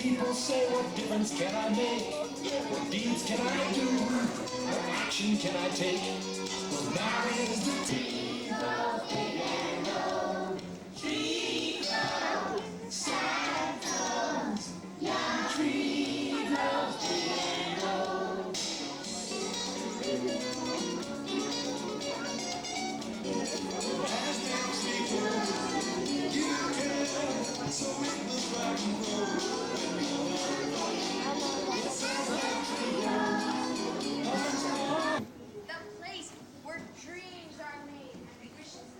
people say, what difference can I make? What deeds can I do? What action can I take? Well, now is the tree of big and old. Tree of Santa's young tree grows big and old. As next we go, you can so it will rock and roll. The place where dreams are made and wishes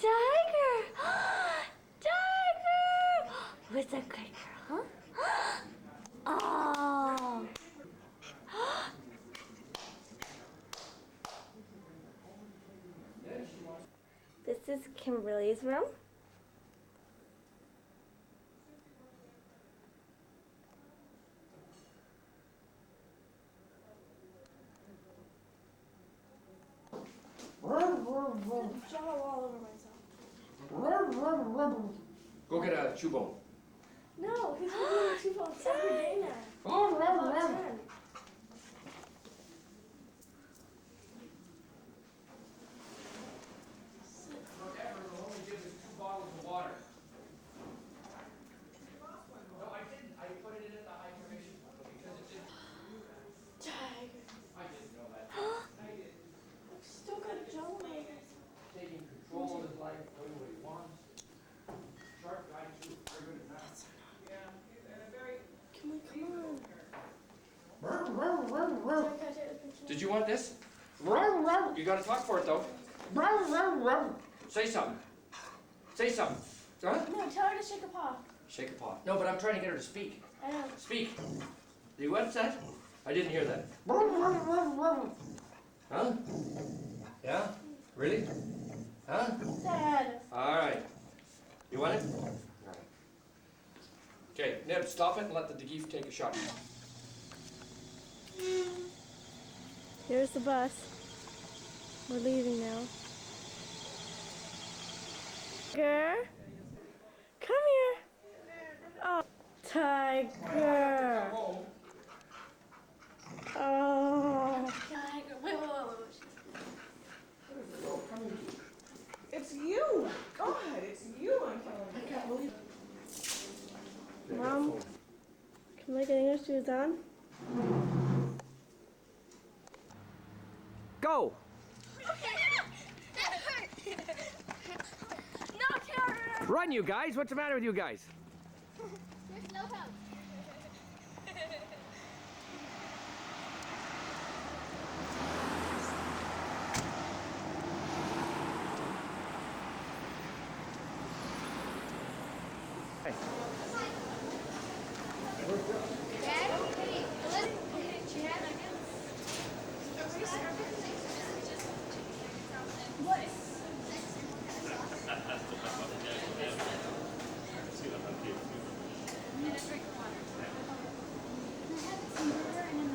Tiger! Tiger! Who's a good girl, huh? Oh! This is Kimberly's room. Jello all over myself. Go get a chew bone. No, he's going to 2 phones every day now. Oh, About 10. Forever, they'll only give us 2 bottles of water. No, I didn't. I put it in at the high commission because it didn't. Tiger. I didn't know that. I did. Still got Jello. Taking control of his life, doing what he wants. Sharp guy too. Very good at that. Can we come on? Did you want this? You gotta talk for it though. Say something. Say something. Huh? No, tell her to shake a paw. Shake a paw. No, but I'm trying to get her to speak. I know. Speak. You what's that? I didn't hear that. Huh? Yeah? Really? Huh? Dad. All right. You want it? All right. Okay, Neb, stop it and let the DeGeef take a shot. Here's the bus. We're leaving now. Tiger, come here. Oh, Tiger. Oh. Tiger. Wait. It's you! God, it's you I'm telling you. I can't believe Mom, can I get your shoes on? Go! Run, you guys! What's the matter with you guys? There's no help. Hey. Dad, hey, Chad. What? And a drink of water. I haven't seen her in a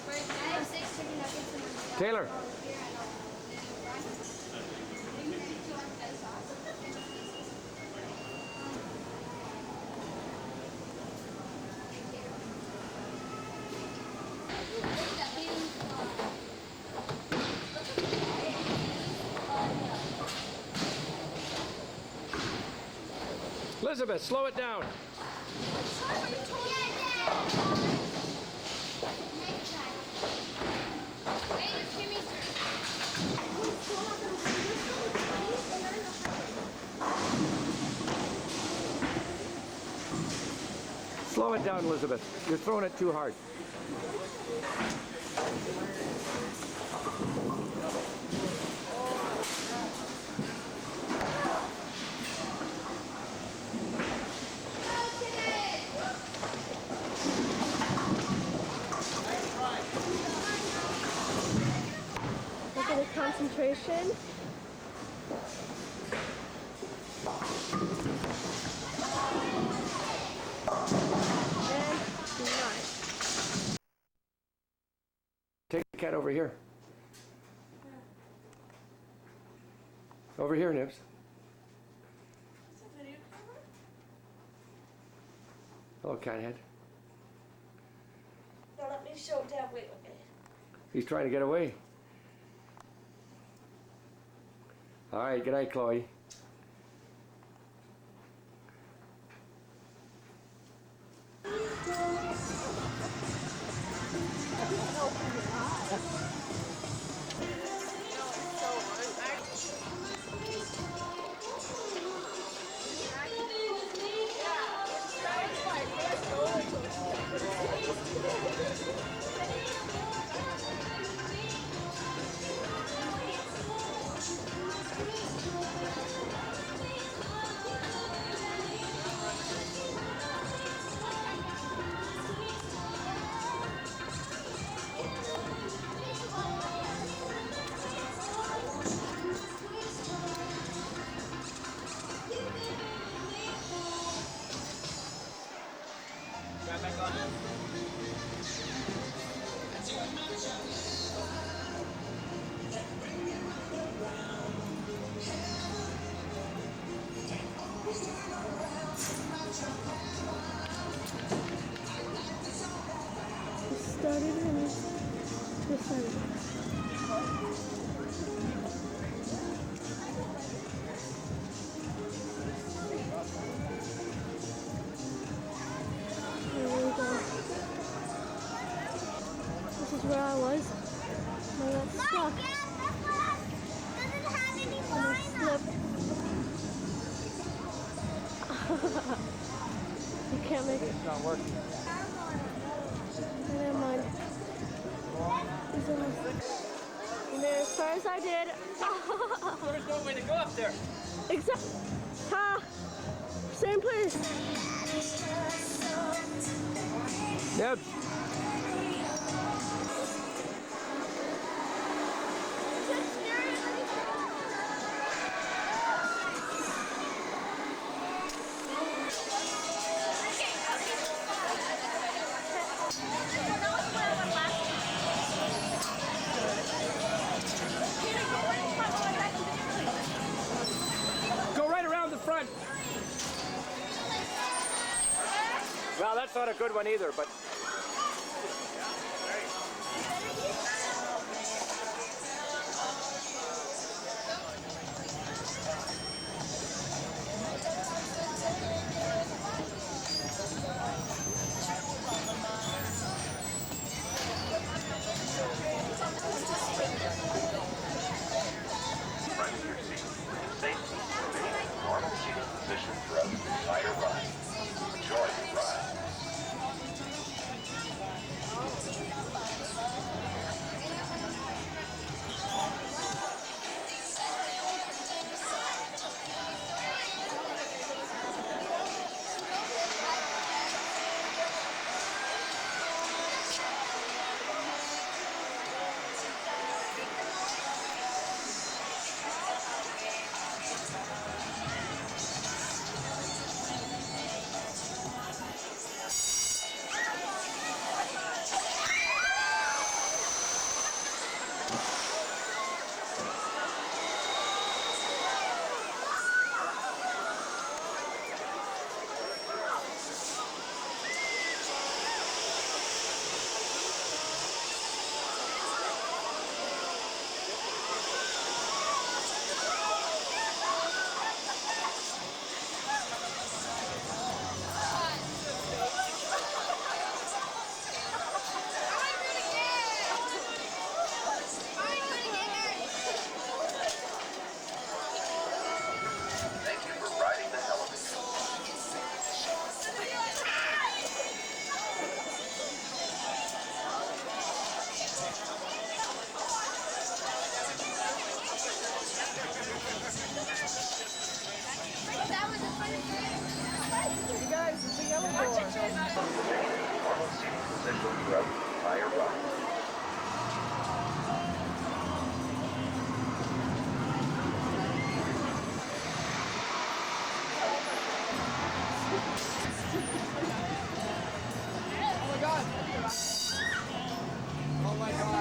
I have 6 chicken nuggets in my Taylor. Elizabeth, slow it down. Slow it down, Elizabeth. You're throwing it too hard. Look at the concentration. And nice. Take the cat over here. Over here, Nibs. Hello, cathead. Now let me show Dad. Wait. He's trying to get away. All right, good night, Chloe. started and just started. There we go. This is where I was. I got stuck. Doesn't have any And I line up. slipped. You can't make it. It's not working. Never mind. These are my... You made it as far as I did. There's no way to go up there. Except, same place. Yep. Go right around the front. Well, that's not a good one either, but. Normal seating position throughout the entire ride. Enjoy the ride. Thank you for riding the elevator. That was the funniest thing. You guys, it's a yellow door. Normal seating position throughout the entire ride. Oh my God.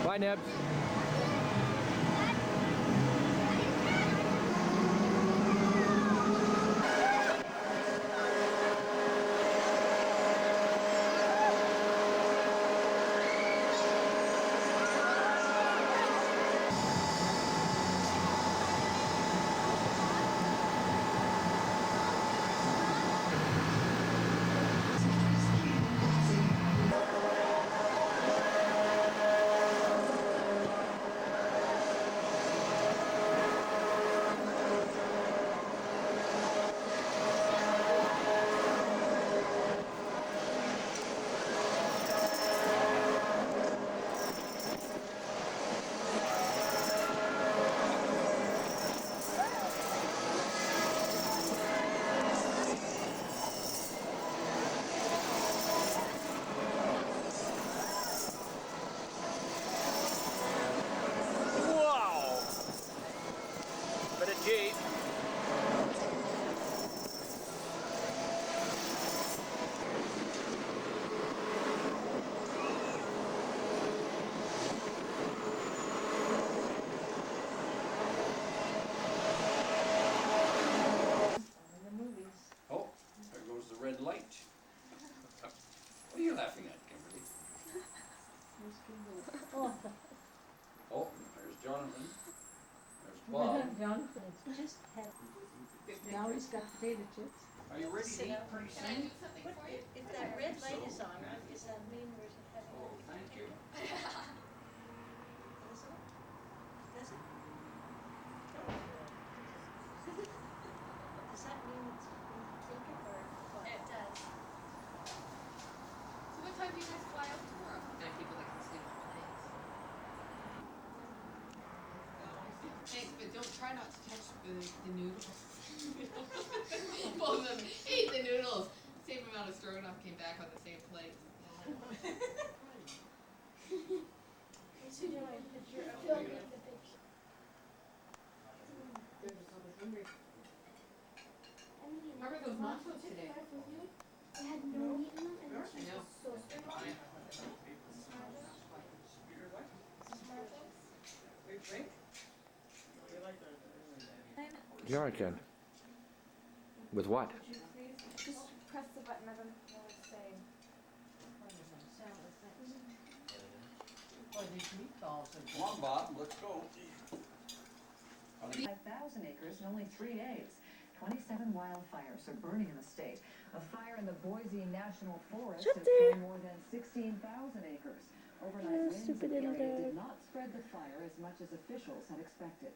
Bye, Neb. done. Just have. Valerie's got potato chips. Are you ready to eat pretty Can I soon? do something for you? If that red light is on, does that mean we're having? Thank you. Does it? Does it? Does that mean it's been taken or what? It does. So what time do you guys fly out tomorrow? I have people that can sleep on planes. Thanks, but don't try not to touch the noodles. Both of them ate the noodles. Same amount of stroganoff came back on the same plate. What's he doing? Picture of Filming the picture. How are those nachos today? I had no meat in them, and the cheese was so sweet. Yeah, I can. With what? Just press the button. I don't know what it's saying. Come on, Bob, let's go. 5,000 acres in only 3 days. 27 wildfires are burning in the state. A fire in the Boise National Forest has claimed more than 16,000 acres. Overnight winds in the area did not spread the fire as much as officials had expected.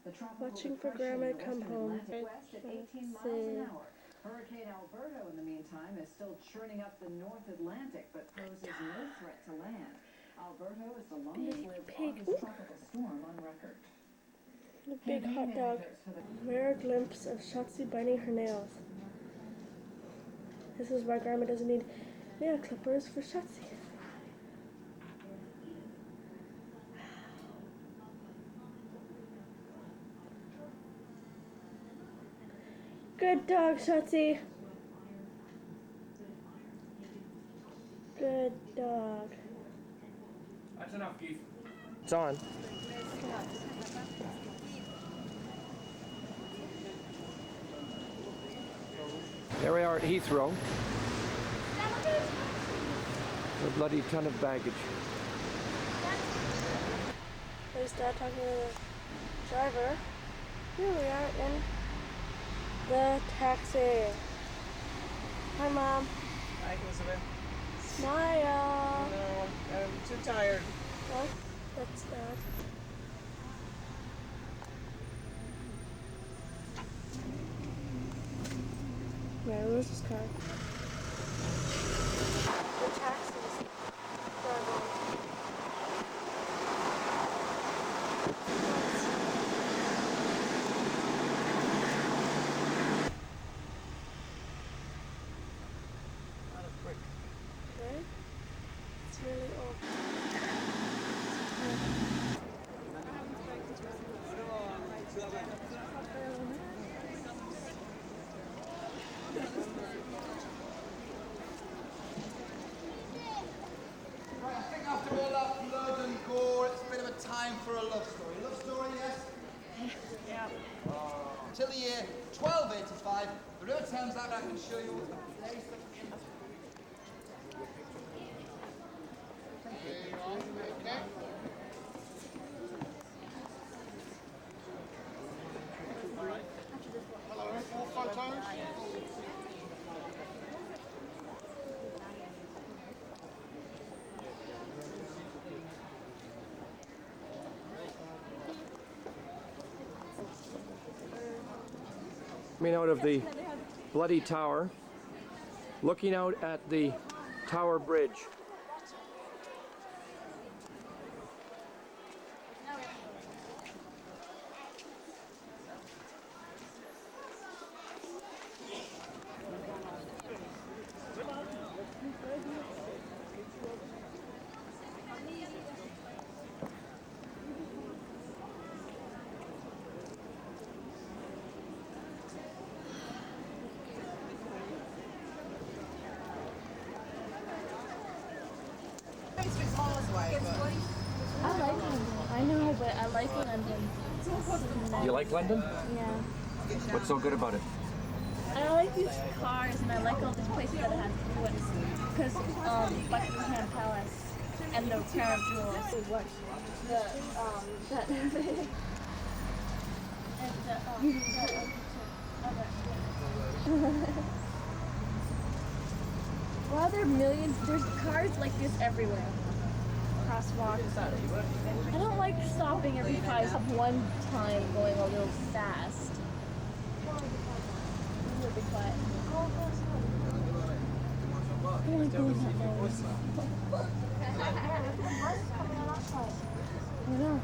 The tropical Watching for depression Grandma in the come western home. Atlantic west at 18 miles an hour. Hurricane Alberto, in the meantime, is still churning up the North Atlantic, but poses no threat to land. Alberto is the longest-lived August tropical storm on record. The big hot dog. Rare glimpse of Shotzi biting her nails. This is why Grandma doesn't need nail clippers for Shotzi. Good dog, Shotzi. Good dog. That's enough, Keith. It's on. There we are at Heathrow. A bloody ton of baggage. There's Dad talking to the driver. Here we are in the taxi. Hi, Mom. Hi, Elizabeth. Smile. No, I'm too tired. What? That's Dad. Where was this car? The taxis. Okay. It's really old. Right, I think after all that blood and gore, it's a bit of a time for a love story. Love story, yes? Yeah. Till the year 1285, the River Thames out I can show you the place of Coming out of the bloody tower, looking out at the Tower Bridge. I like London. I know, but I like London. You like London? Yeah. What's so good about it? I like these cars, and I like all these places that it has to do with. Because Buckingham Palace and the Crown of Jewels. What? The Wow, there are millions. There's cars like this everywhere. Crosswalks. I don't like stopping every 5 seconds. One time going a little fast. It'll be quiet. I don't like going that fast. I know.